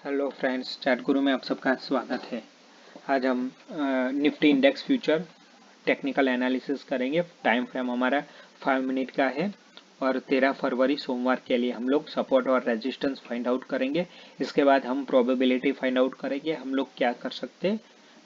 Hello friends, chat गुरु में आप सबका स्वागत है। आज हम Nifty index future technical analysis करेंगे। टाइम फ्रेम हमारा 5 मिनट का है और 13 फरवरी सोमवार के लिए हम लोग सपोर्ट और रेजिस्टेंस फाइंड आउट करेंगे। इसके बाद हम प्रोबेबिलिटी फाइंड आउट करेंगे, हम लोग क्या कर सकते हैं,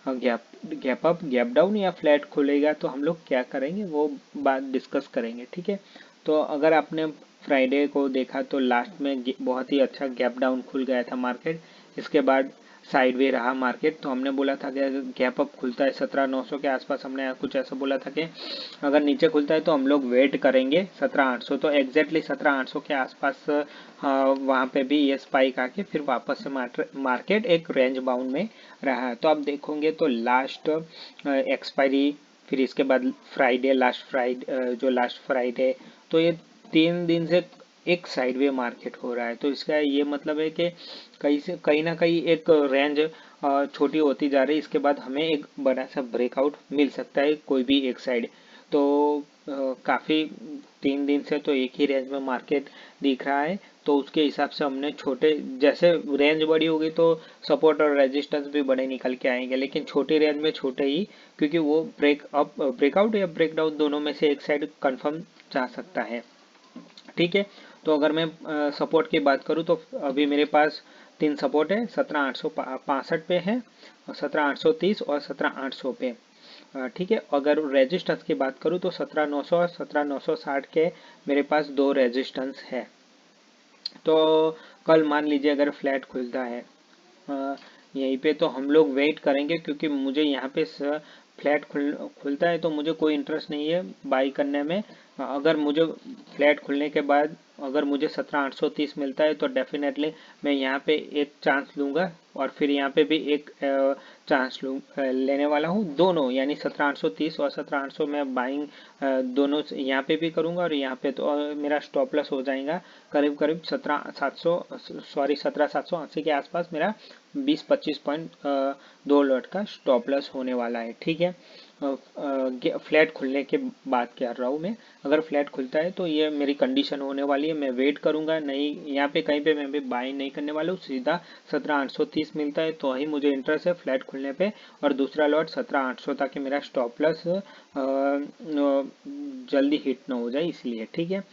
गैप अप, गैप डाउन या फ्लैट खुलेगा तो हम लोग क्या करेंगे वो बात डिस्कस करेंगे। ठीक है, तो अगर आपने फ्राइडे को देखा तो लास्ट में बहुत ही अच्छा गैप डाउन खुल गया था मार्केट। इसके बाद साइडवे रहा मार्केट, तो हमने बोला था कि गैप अप खुलता है 17,900 के आसपास, हमने कुछ ऐसा बोला था कि अगर नीचे खुलता है तो हम लोग वेट करेंगे 17,800। तो एग्जैक्टली 17,800 के आसपास वहाँ पे भी ये स्पाइक आके फिर वापस से मार्केट एक रेंज बाउंड में रहा है। तो आप देखोगे तो लास्ट एक्सपायरी, फिर इसके बाद फ्राइडे, लास्ट फ्राइडे, तो ये 3 दिन से एक साइडवे मार्केट हो रहा है। तो इसका ये मतलब है कि कहीं ना कहीं एक रेंज छोटी होती जा रही है। इसके बाद हमें एक बड़ा सा ब्रेकआउट मिल सकता है कोई भी एक साइड। तो काफ़ी 3 दिन से तो एक ही रेंज में मार्केट दिख रहा है। तो उसके हिसाब से हमने छोटे, जैसे रेंज बड़ी होगी तो सपोर्ट और रेजिस्टेंस भी बड़े निकल के आएंगे, लेकिन छोटी रेंज में छोटे ही, क्योंकि वो ब्रेकआउट या ब्रेकडाउन दोनों में से एक साइड कंफर्म जा सकता है। ठीक है, तो अगर मैं सपोर्ट की बात करूँ तो अभी मेरे पास 3 सपोर्ट है। 17,865 पे है, 17,830 और 17,800 पे। ठीक है, अगर रेजिस्टेंस की बात करूँ तो 17,900 और 17,960 के मेरे पास 2 रेजिस्टेंस है। तो कल मान लीजिए अगर फ्लैट खुलता है यहीं पे, तो हम लोग वेट करेंगे, क्योंकि मुझे यहाँ पे फ्लैट खुलता है तो मुझे कोई इंटरेस्ट नहीं है बाई करने में। अगर मुझे फ्लैट खुलने के बाद अगर मुझे 17,830 मिलता है तो डेफिनेटली मैं यहाँ पे एक चांस लूँगा, और फिर यहाँ पे भी एक चांस लेने वाला हूँ। दोनों यानी 17,830 और 17,800 में बाइंग दोनों यहाँ पे भी करूँगा, और यहाँ पे तो मेरा स्टॉप लॉस हो जाएगा करीब करीब 17,780 के आसपास। मेरा 20-25 पॉइंट 2 लॉट का स्टॉप लॉस होने वाला है। ठीक है, फ्लैट खुलने के बाद कह रहा हूँ मैं। अगर फ्लैट खुलता है तो ये मेरी कंडीशन होने वाली है, मैं वेट करूंगा, नहीं यहाँ पे कहीं पे मैं भी बाय नहीं करने वाला हूँ। सीधा 17,830 मिलता है तो ही मुझे इंटरेस्ट है फ्लैट खुलने पे, और दूसरा लॉट 17,800 ताकि मेरा स्टॉप लॉस जल्दी हिट ना हो जाए, इसलिए। ठीक है,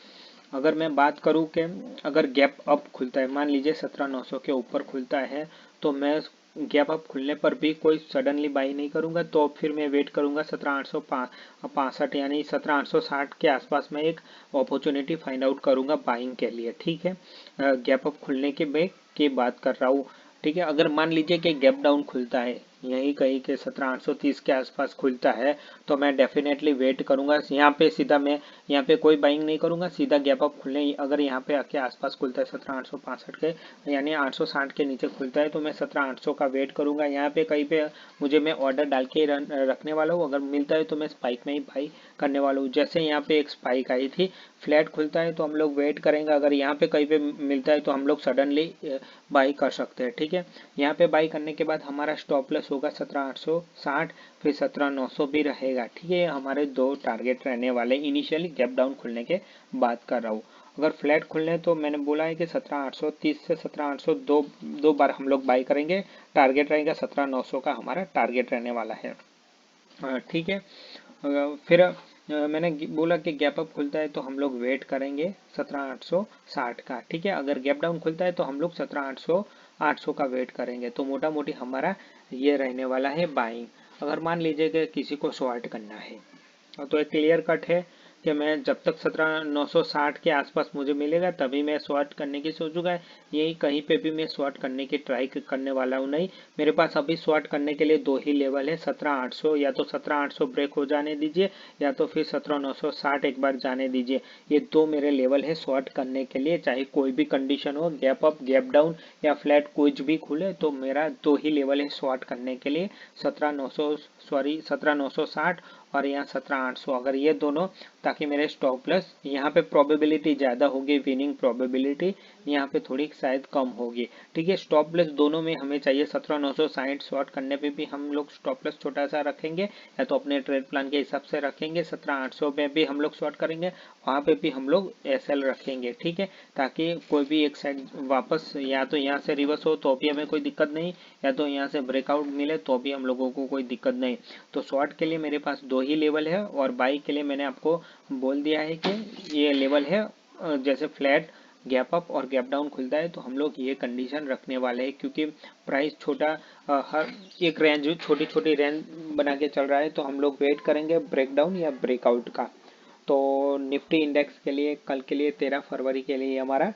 अगर मैं बात करूं कि अगर गैप अप खुलता है, मान लीजिए 17,900 के ऊपर खुलता है, तो मैं गैप अप खुलने पर भी कोई सडनली बाई नहीं करूंगा, तो फिर मैं वेट करूंगा 17,865 यानी 17,860 के आसपास में एक अपॉर्चुनिटी फाइंड आउट करूंगा बाइंग के लिए। ठीक है, गैप अप खुलने की बात कर रहा हूँ। ठीक है, अगर मान लीजिए कि गैप डाउन खुलता है यही कहीं के 17,830 के आसपास खुलता है, तो मैं डेफिनेटली वेट करूंगा। यहाँ पे सीधा मैं यहाँ पे कोई बाइंग नहीं करूंगा, सीधा गैप अप खुलने, अगर यहाँ पे आके आसपास खुलता है 17,865 के यानी 860 के नीचे खुलता है, तो मैं 17,800 का वेट करूंगा। यहाँ पे कहीं पे मुझे मैं ऑर्डर डाल के रखने वाला हूँ, अगर मिलता है तो मैं स्पाइक में ही बाई करने वाला हूँ। जैसे यहाँ पे एक स्पाइक आई थी, फ्लैट खुलता है तो हम लोग वेट करेंगे, अगर यहाँ पे कहीं पे मिलता है तो हम लोग सडनली बाई कर सकते हैं। ठीक है, यहाँ पे बाई करने के बाद हमारा स्टॉप लॉस होगा 17,860, फिर 17,900 भी रहेगा। ठीक है, हमारे 2 टारगेट रहने वाले इनिशियली गैप डाउन खुलने के बात कर रहा हूँ। अगर फ्लैट खुलने तो मैंने बोला है कि 17,830 से 17,800 दो बार हम लोग बाई करेंगे। टारगेट रहेगा 17,900 का, हमारा टारगेट रहने वाला है। ठीक है, फिर मैंने बोला कि गैप अप खुलता है तो हम लोग वेट करेंगे 17,860 का। ठीक है, अगर गैप डाउन खुलता है तो हम लोग 17,800 का वेट करेंगे। तो मोटा मोटी हमारा ये रहने वाला है बाइंग। अगर मान लीजिए कि किसी को शॉर्ट करना है तो एक क्लियर कट है कि मैं जब तक 17,960 के आसपास मुझे मिलेगा तभी मैं शॉर्ट करने की सोचूंगा। यही कहीं पे भी मैं शॉर्ट करने की ट्राई करने वाला हूँ नहीं। मेरे पास अभी शॉर्ट करने के लिए 2 ही लेवल है, 17,800, या तो 17,800 ब्रेक हो जाने दीजिए, या तो फिर 17,960 एक बार जाने दीजिए। ये 2 मेरे लेवल है शॉर्ट करने के लिए, चाहे कोई भी कंडीशन हो, गैप अप, गैप डाउन या फ्लैट कुछ भी खुले, तो मेरा 2 ही लेवल है शॉर्ट करने के लिए, 17,960 और यहाँ 17,800, अगर ये दोनों, ताकि मेरे स्टॉप लॉस यहाँ पे प्रोबेबिलिटी ज़्यादा होगी, विनिंग प्रोबेबिलिटी यहाँ पे थोड़ी शायद कम होगी। ठीक है, स्टॉप लॉस दोनों में हमें चाहिए 17,960। शॉर्ट करने पे भी हम लोग स्टॉप लॉस छोटा सा रखेंगे या तो अपने ट्रेड प्लान के हिसाब से रखेंगे, 17,800 में भी हम लोग शॉर्ट करेंगे, वहाँ पे भी हम लोग एसएल रखेंगे। ठीक है, ताकि कोई भी एक साइड वापस या तो यहाँ से रिवर्स हो तो भी हमें कोई दिक्कत नहीं, या तो यहाँ से ब्रेकआउट मिले तो भी हम लोगों को कोई दिक्कत नहीं। तो शॉर्ट के लिए मेरे पास 2 ही लेवल है, और बाई के लिए मैंने आपको बोल दिया है कि ये लेवल है, जैसे फ्लैट गैप अप और गैप डाउन खुलता है तो हम लोग ये कंडीशन रखने वाले हैं, क्योंकि प्राइस छोटा हर एक रेंज, छोटी छोटी रेंज बना के चल रहा है, तो हम लोग वेट करेंगे ब्रेकडाउन या ब्रेकआउट का। तो निफ्टी इंडेक्स के लिए कल के लिए 13 फरवरी के लिए हमारा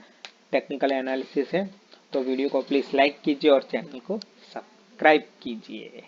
टेक्निकल एनालिसिस है। तो वीडियो को प्लीज़ लाइक कीजिए और चैनल को सब्सक्राइब कीजिए।